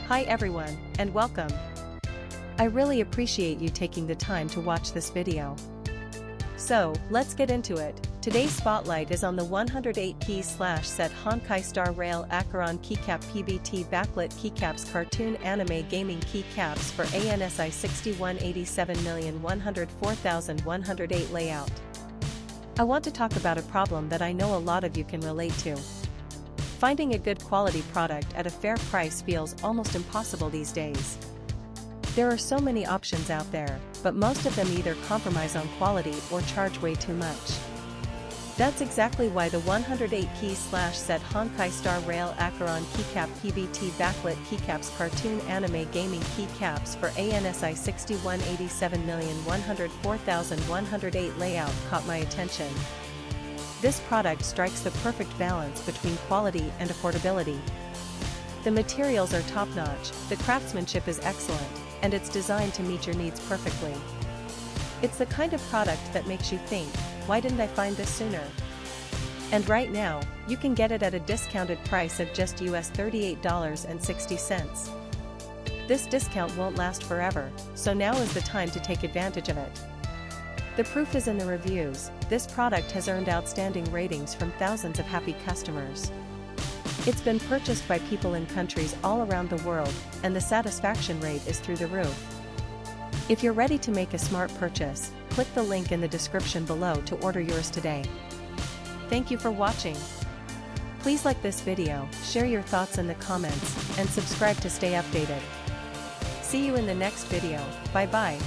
Hi everyone, and welcome. I really appreciate you taking the time to watch this video. So, let's get into it. Today's spotlight is on the 108 key/set Honkai Star Rail Acheron Keycap PBT Backlit Keycaps Cartoon Anime Gaming Keycaps for ANSI 6187104108 layout. I want to talk about a problem that I know a lot of you can relate to. Finding a good quality product at a fair price feels almost impossible these days. There are so many options out there, but most of them either compromise on quality or charge way too much. That's exactly why the 108 key/set Honkai Star Rail Acheron Keycap PBT Backlit Keycaps Cartoon Anime Gaming Keycaps for ANSI 6187104108 layout caught my attention. This product strikes the perfect balance between quality and affordability. The materials are top-notch, the craftsmanship is excellent, and it's designed to meet your needs perfectly. It's the kind of product that makes you think, why didn't I find this sooner? And right now, you can get it at a discounted price of just US $38.60. This discount won't last forever, so now is the time to take advantage of it. The proof is in the reviews. This product has earned outstanding ratings from thousands of happy customers. It's been purchased by people in countries all around the world, and the satisfaction rate is through the roof. If you're ready to make a smart purchase, click the link in the description below to order yours today. Thank you for watching. Please like this video, share your thoughts in the comments, and subscribe to stay updated. See you in the next video. Bye bye.